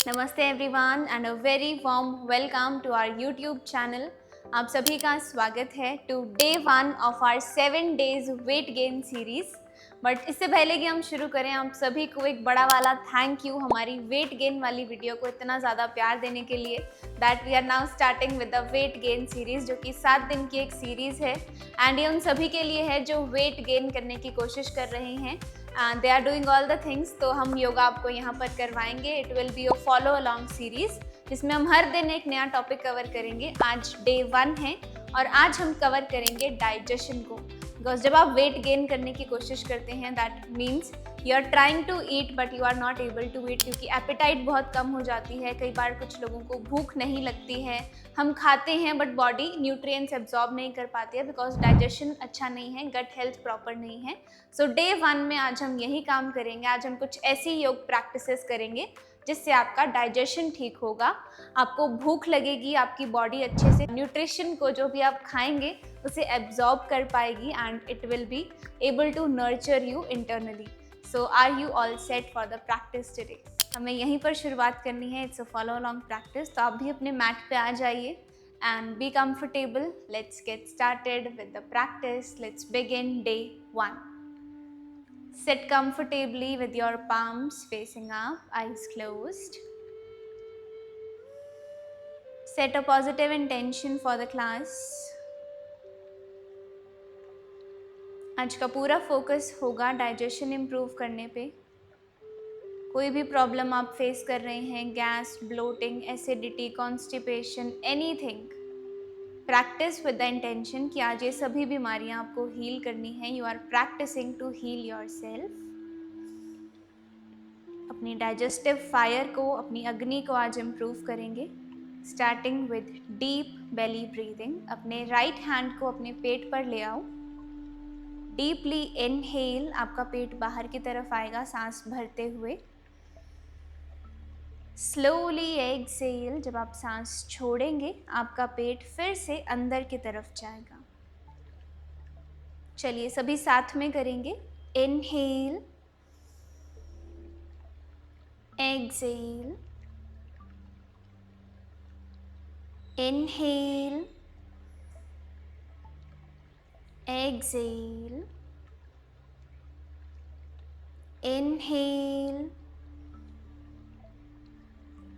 नमस्ते everyone and a very warm welcome to our YouTube channel. आप सभी का स्वागत है today 1 of our 7 days weight gain series. But इससे पहले कि हम शुरू करें, आप सभी को एक बड़ा वाला थैंक यू हमारी वेट गेन वाली वीडियो को इतना ज़्यादा प्यार देने के लिए। That we are now starting with the weight gain series, जो कि 7 दिन की एक सीरीज़ है एंड ये उन सभी के लिए है जो वेट गेन करने की कोशिश कर रहे हैं। They are doing all the things. तो हम योगा आपको यहाँ पर करवाएंगे। It will be a follow along series, जिसमें हम हर दिन एक नया टॉपिक कवर करेंगे। आज डे 1 है और आज हम कवर करेंगे डाइजेशन को। बिकॉज जब आप वेट गेन करने की कोशिश करते हैं, that means you are trying to eat but you are not able to eat, क्योंकि एपेटाइट बहुत कम हो जाती है। कई बार कुछ लोगों को भूख नहीं लगती है, हम खाते हैं बट बॉडी न्यूट्रिएंट्स एब्जॉर्ब नहीं कर पाती है बिकॉज डाइजेशन अच्छा नहीं है, गट हेल्थ प्रॉपर नहीं है। सो डे 1 में आज हम यही काम करेंगे। आज हम कुछ ऐसी योग प्रैक्टिसेस करेंगे जिससे आपका डाइजेशन ठीक होगा, आपको भूख लगेगी, आपकी बॉडी अच्छे से न्यूट्रिशन को जो भी आप खाएंगे उसे एब्जॉर्ब कर पाएगी and it will be able to nurture you internally. So are you all set for the practice today? हमें यहीं पर शुरुआत करनी है। It's a follow along practice. तो आप भी अपने मैट पे आ जाइए and be comfortable. Let's get started with the practice. Let's begin day 1. Sit comfortably with your palms facing up, eyes closed. Set a positive intention for the class. आज का पूरा फोकस होगा डाइजेशन इम्प्रूव करने पे। कोई भी problem आप face कर रहे हैं, gas, bloating, acidity, constipation, anything, practice with the intention कि आज ये सभी बीमारियां आपको हील करनी है। You are practising to heal yourself. अपनी डाइजेस्टिव फायर को, अपनी अग्नि को आज इम्प्रूव करेंगे। Starting with deep belly breathing. अपने राइट हैंड को अपने पेट पर ले आओ। डीपली इनहेल, आपका पेट बाहर की तरफ आएगा सांस भरते हुए। स्लोली एक्सहेल, जब आप सांस छोड़ेंगे आपका पेट फिर से अंदर की तरफ जाएगा। चलिए सभी साथ में करेंगे। Inhale, exhale, inhale, exhale, inhale,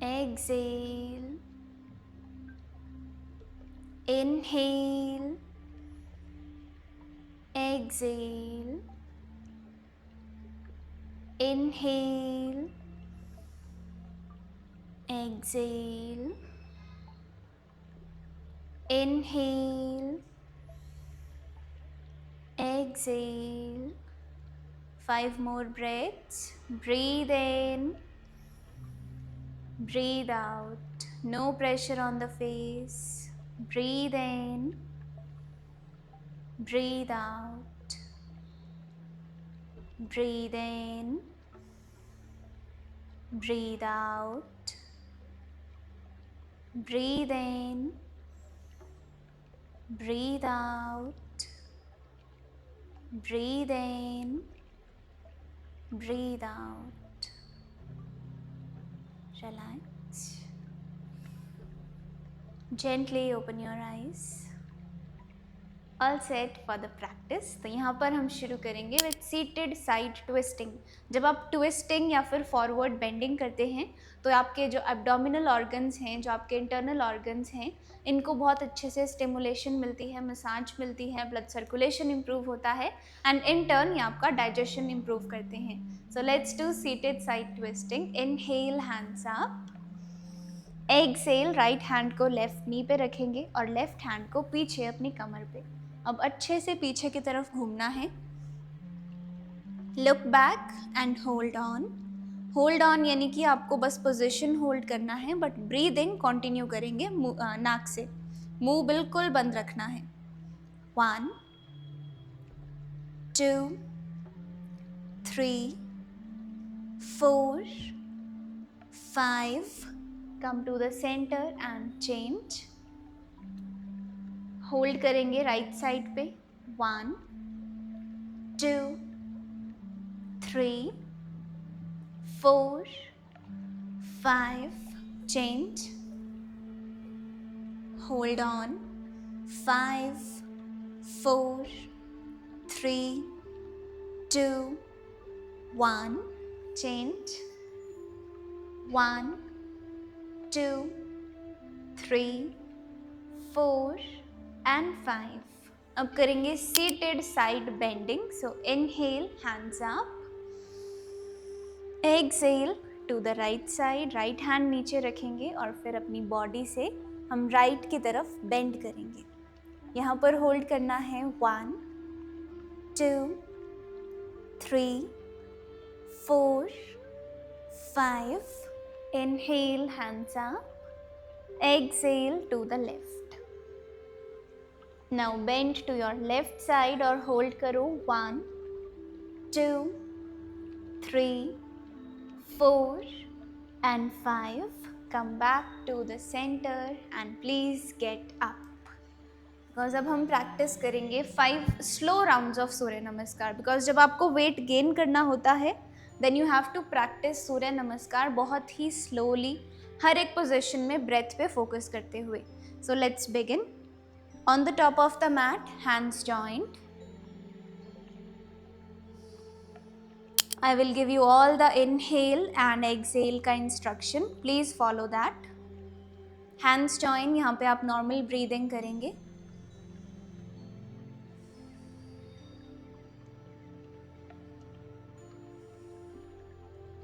exhale, inhale, exhale, inhale, exhale, inhale, exhale. 5 more breaths. Breathe in, breathe out. No pressure on the face. Breathe in, breathe out. Breathe in, breathe out. Breathe in, breathe out. Breathe in, breathe out. Relax. Gently open your eyes. All set for the practice. तो यहाँ पर हम शुरू करेंगे with seated side twisting. जब आप twisting या फिर फॉरवर्ड बेंडिंग करते हैं तो आपके जो एब्डोमिनल ऑर्गन्स हैं, जो आपके इंटरनल ऑर्गन्स हैं, इनको बहुत अच्छे से स्टिमुलेशन मिलती है, मसाज मिलती है, ब्लड सर्कुलेशन इम्प्रूव होता है एंड इन टर्न ये आपका डाइजेशन इम्प्रूव करते हैं। So let's do seated side twisting. Inhale, hands up. Exhale, right hand को लेफ्ट नी पे रखेंगे और लेफ्ट हैंड को पीछे अपनी कमर पे। अब अच्छे से पीछे की तरफ घूमना है। Look back and hold on. Hold on यानी कि आपको बस पोजीशन होल्ड करना है, बट ब्रीदिंग कंटिन्यू करेंगे नाक से। मुंह बिल्कुल बंद रखना है। 1 2 3 4 5. Come to the center and change. Hold करेंगे राइट साइड पे। 1 2 3 4 5, change, hold on, 5, 4, 3, 2, 1, change, 1, 2, 3, 4 and 5. अब करेंगे seated side bending. So inhale, hands up, exhale to the right side, right hand नीचे रखेंगे और फिर अपनी बॉडी से हम राइट की तरफ बेंड करेंगे. यहाँ पर होल्ड करना है 1, 2, 3, 4, 5. Inhale, hands up, exhale to the left. Now bend to your left side और hold करो 1, 2, 3, 4 and 5. Come back to the center and please get up. Because अब हम प्रैक्टिस करेंगे 5 स्लो राउंड्स ऑफ सूर्य नमस्कार. बिकॉज जब आपको वेट गेन करना होता है then you have to practise surya namaskar बहुत ही स्लोली, हर एक पोजिशन में ब्रेथ पे फोकस करते हुए. So let's begin. On the top of the mat, hands joint. I will give you all the inhale and exhale का instruction. Please follow that. Hands join. यहाँ पे आप normal breathing करेंगे.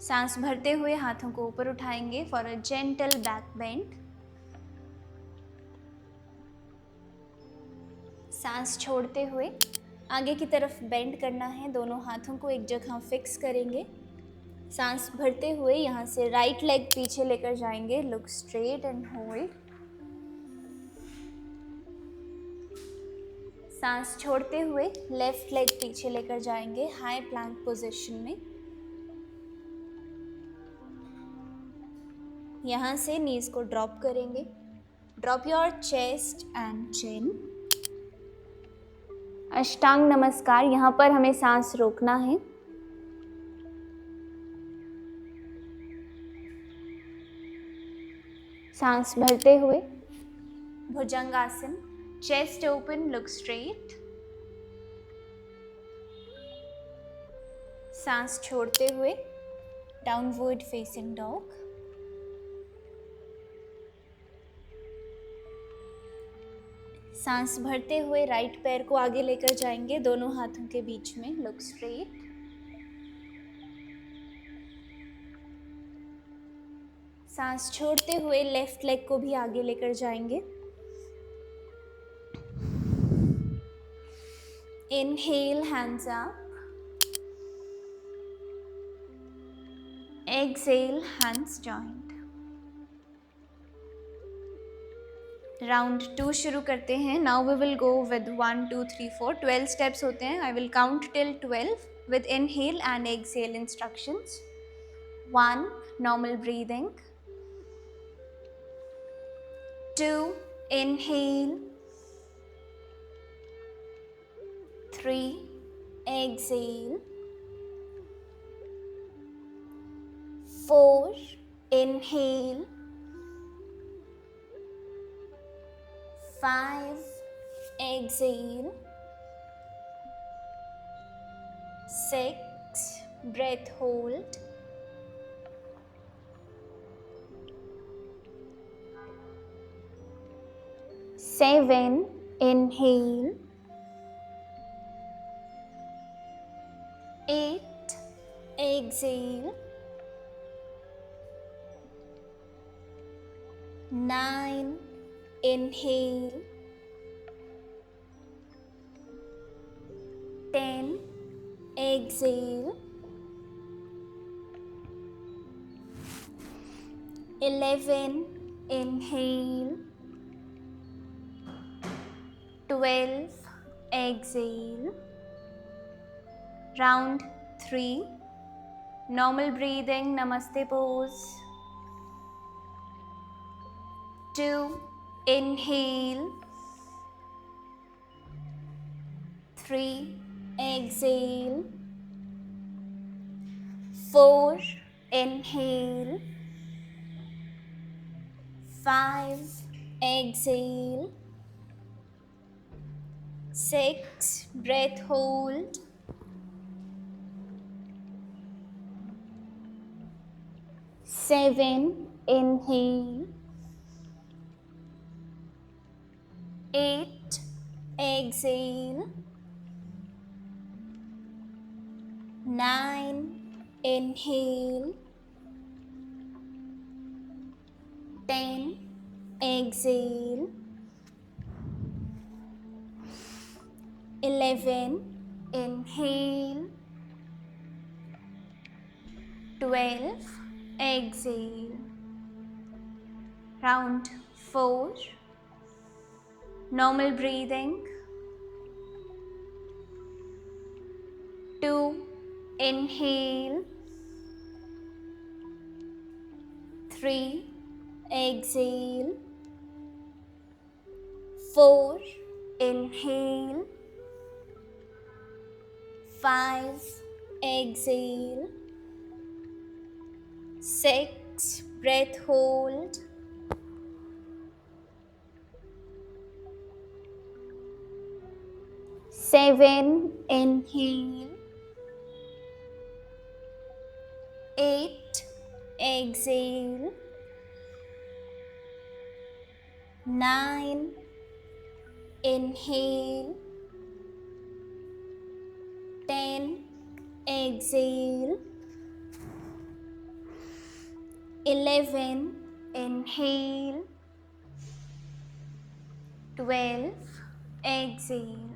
सांस भरते हुए हाथों को ऊपर उठाएंगे for a gentle back bend. सांस छोड़ते हुए आगे की तरफ बेंड करना है. दोनों हाथों को एक जगह फिक्स करेंगे. सांस भरते हुए यहाँ से राइट लेग पीछे लेकर जाएंगे. Look straight and hold. सांस छोड़ते हुए लेफ्ट लेग पीछे लेकर जाएंगे हाई प्लैंक पोजीशन में. यहाँ से नीज को ड्रॉप करेंगे. Drop your chest and chin. अष्टांग नमस्कार. यहाँ पर हमें सांस रोकना है. सांस भरते हुए bhujangasana. Chest open, look straight. सांस छोड़ते हुए डाउनवर्ड फेसिंग डॉग. सांस भरते हुए राइट पैर को आगे लेकर जाएंगे दोनों हाथों के बीच में. Look straight. सांस छोड़ते हुए लेफ्ट लेग को भी आगे लेकर जाएंगे. Inhale, hands up. Exhale, hands joint. Round 2 शुरू करते हैं. Now we will go with 1, 2, 3, 4. 12 steps होते हैं. I will count till 12 with inhale and exhale instructions. 1, normal breathing. 2, inhale. 3, exhale. 4, inhale. 5, exhale. 6, breath hold. 7, inhale. 8, exhale. 9, inhale. 10, exhale. 11, inhale. 12, exhale. Round 3, normal breathing, namaste pose. 2, inhale. 3, exhale. 4, inhale. 5, exhale, 6, breath hold, 7, inhale, 8, exhale, 9, inhale, 10, exhale, 11, inhale, 12, exhale. Round 4, normal breathing. 2, inhale, 3, exhale, 4, inhale, 5, exhale, 6, breath hold, 7, inhale, 8, exhale, 9, inhale, 10, exhale, 11, inhale, 12, exhale.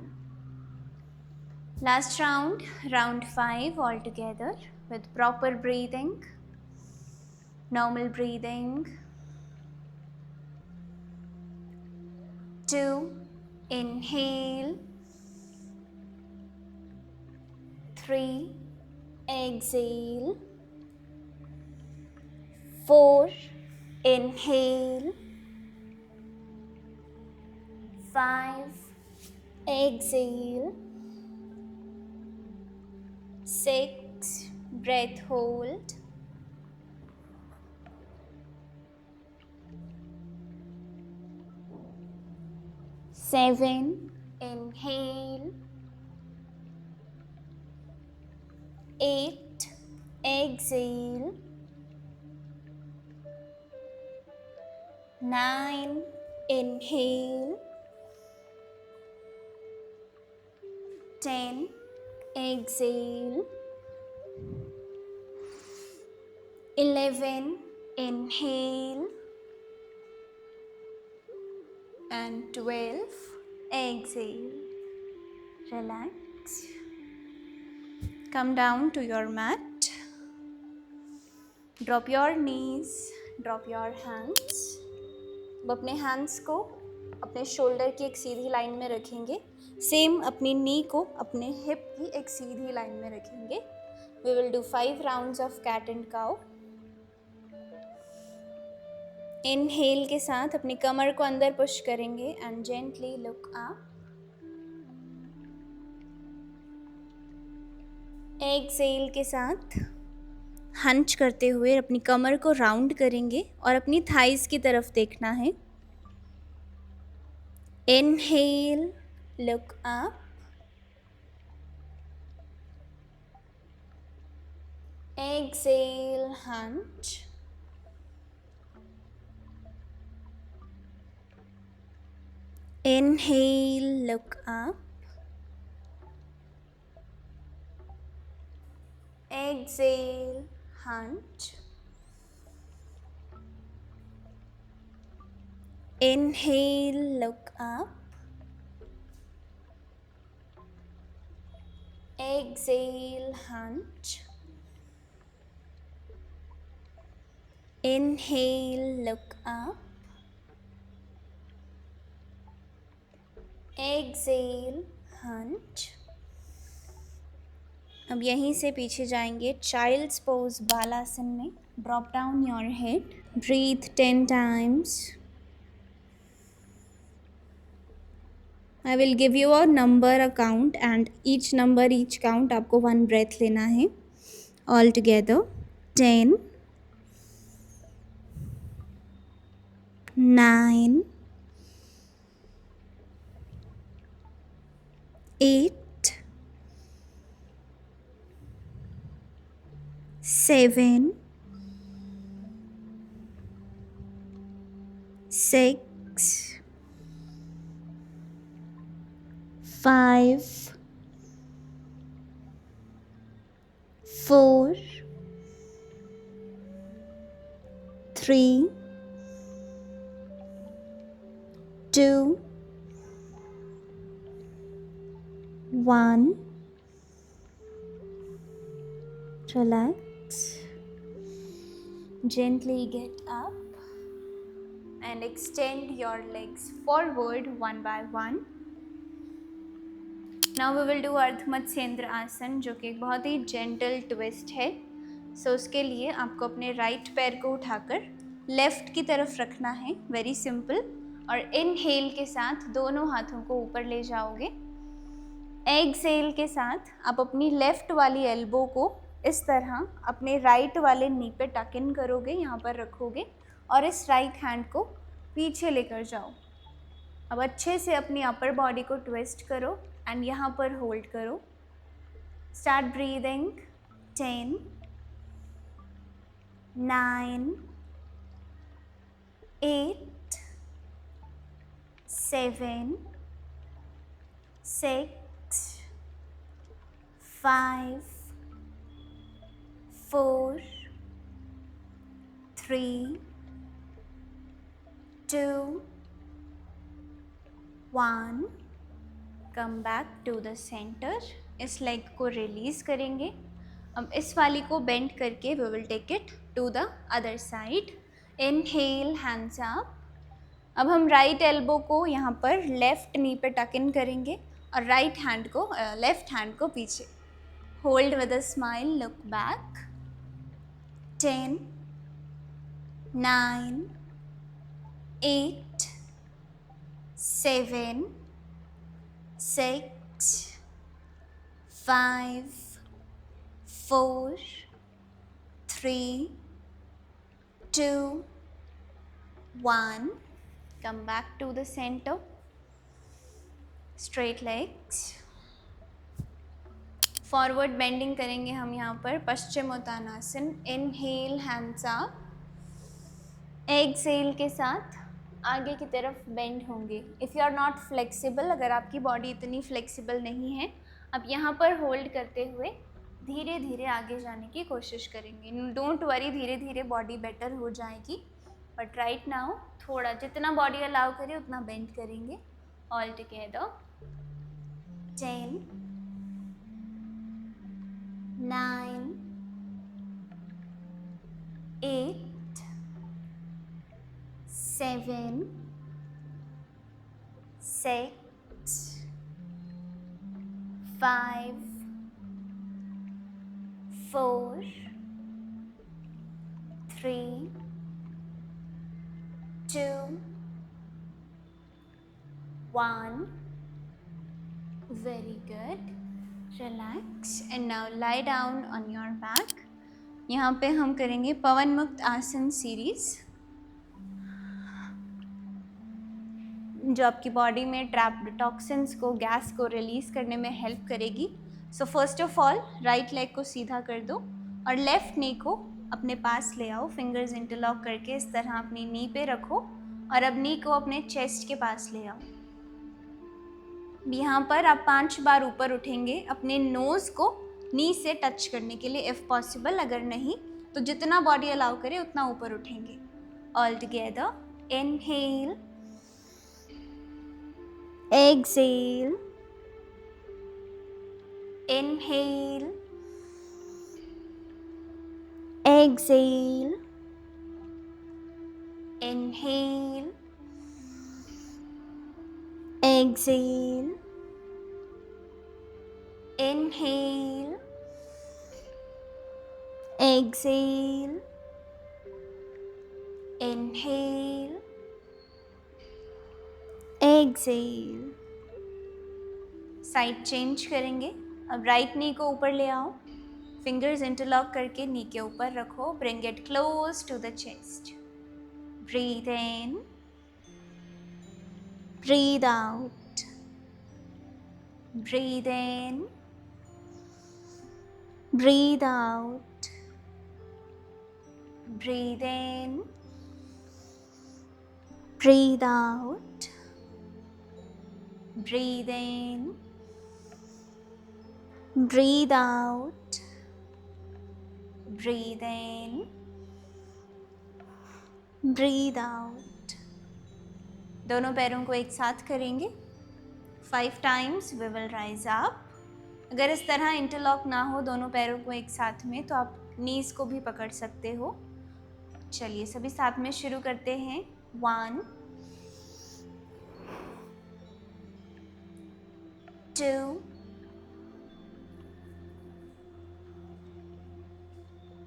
Last round, round 5 altogether with proper breathing, normal breathing. 2, inhale, 3, exhale, 4, inhale, 5, exhale, 6, breath hold, 7, inhale, 8, exhale, 9, inhale, 10, exhale, 11, inhale, and 12, exhale. Relax. Come down to your mat. Drop your knees, drop your hands. अब अपने hands को अपने shoulder की एक सीधी line में रखेंगे. Same अपनी नी को अपने हिप की एक सीधी लाइन में रखेंगे. We will do 5 rounds of cat and cow. Inhale के साथ अपनी कमर को अंदर पुश करेंगे and gently look up. Exhale के साथ हंच करते हुए अपनी कमर को राउंड करेंगे और अपनी थाइस की तरफ देखना है. Inhale, look up. Exhale, hunch. Inhale, look up. Exhale, hunch. Inhale, look up. Exhale, hunch. Inhale, look up. Exhale, hunch. अब यहीं से पीछे जाएंगे चाइल्ड्स पोज बालासन में. Drop down your head. Breathe 10 times. I will give you a number, a count, and each number, each count आपको 1 breath लेना है. All together 10, 9, 8, 7, 6, 5, 4, 3, 2, 1. Relax. Gently get up and extend your legs forward one by one. Now we will do अर्ध मत्स्येंद्र आसन, जो कि एक बहुत ही gentle twist है. सो उसके लिए आपको अपने राइट पैर को उठाकर लेफ्ट की तरफ रखना है. Very simple. और इनहेल के साथ दोनों हाथों को ऊपर ले जाओगे. एक्सहेल के साथ आप अपनी लेफ्ट वाली एल्बो को इस तरह अपने राइट वाले नी पे टक इन करोगे, यहाँ पर रखोगे और इस राइट हैंड को पीछे लेकर जाओ. अब अच्छे से अपनी अपर बॉडी को ट्विस्ट करो एंड यहाँ पर होल्ड करो. Start breathing. 10, 9, 8, 7, 6, 5, 4, 3, 2, 1. Come back to the centre. इस लेग को रिलीज करेंगे. अब इस वाली को बेंड करके we will take it to the other side. Inhale, hands up. अब हम राइट एल्बो को यहाँ पर लेफ्ट नी पे टक इन करेंगे और राइट हैंड को लेफ्ट हैंड को पीछे. Hold with a smile. Look back. 10, 9, 8, 7, 6, 5, 4, 3, 2, 1. Come back to the center. Straight legs. Forward bending करेंगे हम यहाँ पर. Paschimottanasana. Inhale, hands up. Exhale के साथ आगे की तरफ बेंड होंगे. If you are not flexible, अगर आपकी बॉडी इतनी फ्लेक्सिबल नहीं है, आप यहाँ पर होल्ड करते हुए धीरे धीरे आगे जाने की कोशिश करेंगे. डोंट वरी, धीरे धीरे बॉडी बेटर हो जाएगी. बट राइट नाउ थोड़ा जितना बॉडी अलाउ करे उतना बेंड करेंगे. All together. 10, 9, 8, 7, 6, 5, 4, 3, 2, 1. Very good. Relax and now lie down on your back. यहाँ पे हम करेंगे पवन मुक्त आसन सीरीज, जो आपकी बॉडी में ट्रैप्ड टॉक्सिन्स को, गैस को रिलीज करने में हेल्प करेगी. So first of all right leg को सीधा कर दो और लेफ्ट नी को अपने पास ले आओ. फिंगर्स इंटरलॉक करके इस तरह अपनी नी पे रखो और अब नी को अपने चेस्ट के पास ले आओ. यहाँ पर आप 5 बार ऊपर उठेंगे अपने नोज़ को नी से टच करने के लिए इफ़ पॉसिबल. अगर नहीं तो जितना बॉडी अलाउ करे उतना ऊपर उठेंगे. All together. Inhale, exhale, inhale, exhale, inhale, exhale, inhale, exhale, inhale, exhale. Side change करेंगे. अब राइट नी को ऊपर ले आओ. फिंगर्स इंटरलॉक करके नी के ऊपर रखो. Bring it close to the chest. Breathe in breathe out, breathe in, breathe out, breathe in, breathe out, breathe in, breathe out, breathe in, breathe out. दोनों पैरों को एक साथ करेंगे 5 times. We will rise up. अगर इस तरह interlock ना हो दोनों पैरों को एक साथ में तो आप नीज को भी पकड़ सकते हो. चलिए सभी साथ में शुरू करते हैं. 1 2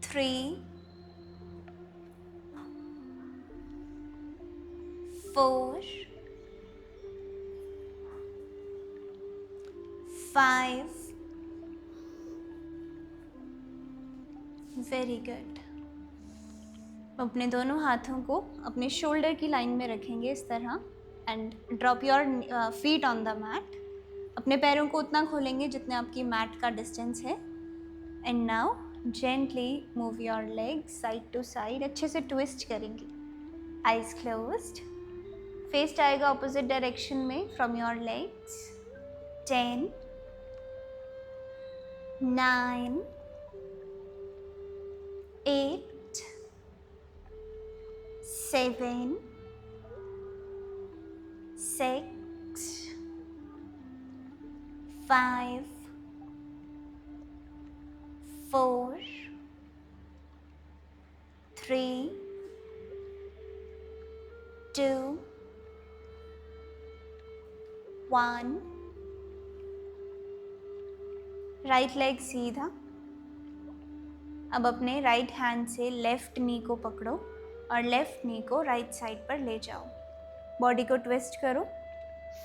3 4 5. Very good. अपने दोनों हाथों को अपने शोल्डर की लाइन में रखेंगे इस तरह and drop your feet on the mat. अपने पैरों को उतना खोलेंगे जितने आपकी मैट का डिस्टेंस है. And now gently move your legs side to side. अच्छे से ट्विस्ट करेंगे. Eyes closed. फेस आएगा ऑपोजिट डायरेक्शन में from your legs. 10 9 8 7 6 5 4 3 2 1. Right leg सीधा. अब अपने राइट हैंड से लेफ्ट नी को पकड़ो और लेफ्ट नी को राइट साइड पर ले जाओ. बॉडी को ट्विस्ट करो.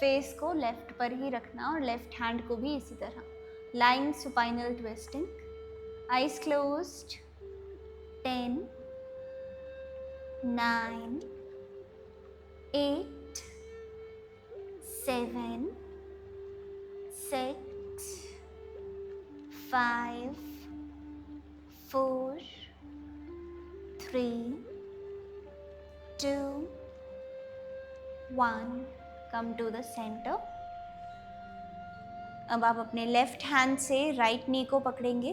फेस को लेफ्ट पर ही रखना और लेफ्ट हैंड को भी इसी तरह. Lying spinal twisting. Eyes closed. 10 9 8 7 6 5 4 3 2 1. Come to the centre. अब आप अपने लेफ्ट हैंड से राइट नी को पकड़ेंगे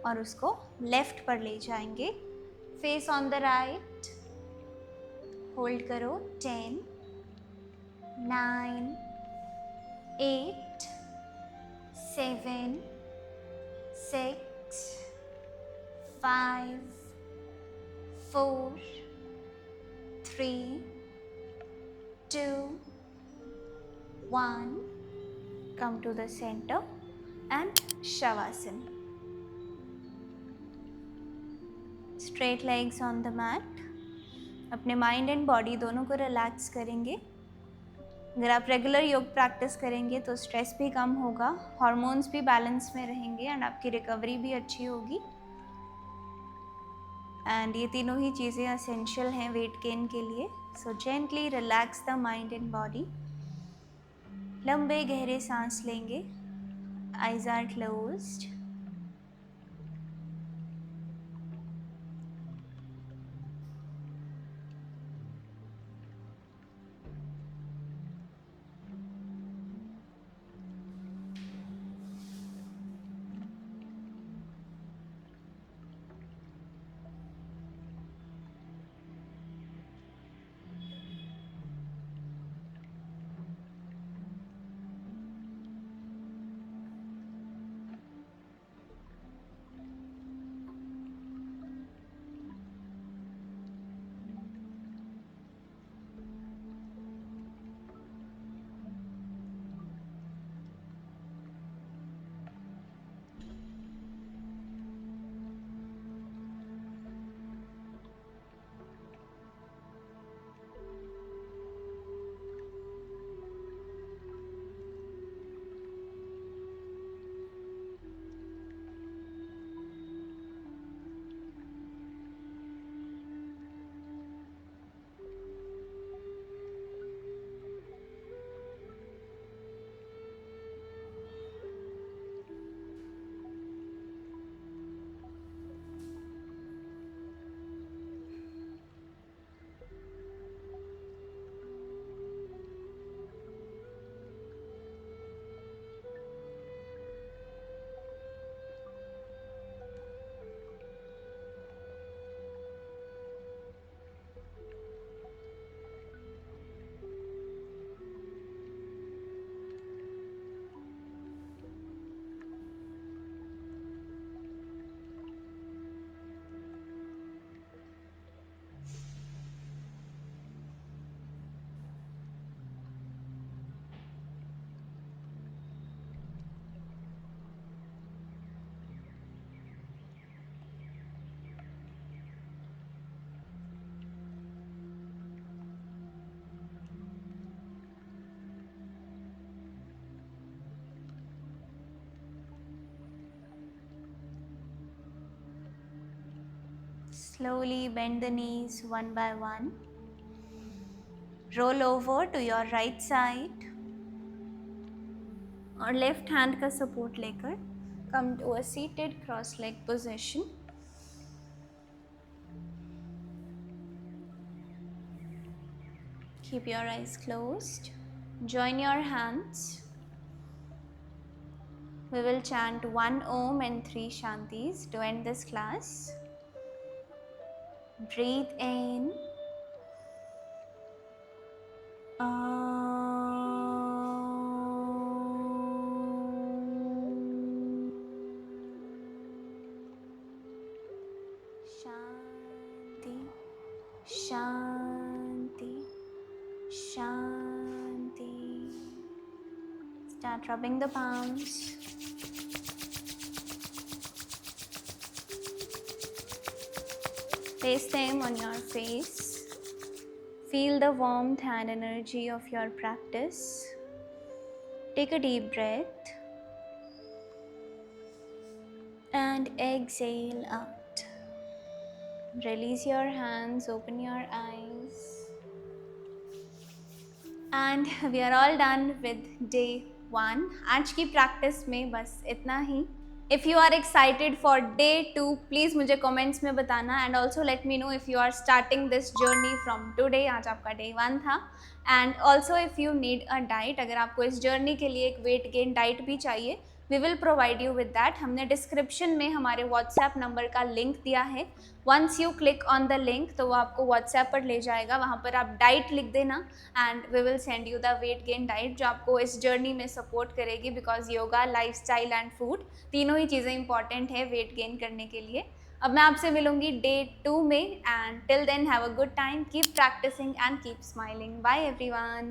और उसको लेफ्ट पर ले जाएंगे. Face on the right. Hold करो. 10 9 8 7 6 5 4 3 2 1. Come to the center and Shavasana. Straight legs on the mat. अपने माइंड एंड बॉडी दोनों को रिलैक्स करेंगे. अगर आप रेगुलर योग प्रैक्टिस करेंगे तो स्ट्रेस भी कम होगा, हार्मोन्स भी बैलेंस में रहेंगे एंड आपकी रिकवरी भी अच्छी होगी. एंड ये तीनों ही चीज़ें एसेंशियल हैं वेट गेन के लिए. So gently relax the mind and body. लंबे गहरे सांस लेंगे. Eyes are closed. Slowly bend the knees one by one. Roll over to your right side और लेफ्ट हैंड का सपोर्ट लेकर come to a seated cross leg position. Keep your eyes closed. Join your hands. We will chant 1 Om and 3 Shantis to end this class. Breathe in. Shanti, Shanti, Shanti. Start rubbing the palms. Place them on your face. Feel the warmth and energy of your practice. Take a deep breath and exhale out. Release your hands, open your eyes. And we are all done with day 1. आज की practice में बस इतना ही. If you are excited for day 2, please मुझे comments में बताना and also let me know if you are starting this journey from today. आज आपका day 1 था. And also if you need a diet, अगर आपको इस journey के लिए एक weight gain diet भी चाहिए, we will provide you with that. हमने description में हमारे WhatsApp नंबर का लिंक दिया है. Once you click on the link तो वो आपको WhatsApp पर ले जाएगा. वहाँ पर आप diet लिख देना and we will send you the weight gain diet जो आपको इस journey में support करेगी because yoga, lifestyle and food तीनों ही चीज़ें important है weight gain करने के लिए. अब मैं आपसे मिलूंगी day 2 में and till then have a good time, keep practicing and keep smiling. Bye everyone.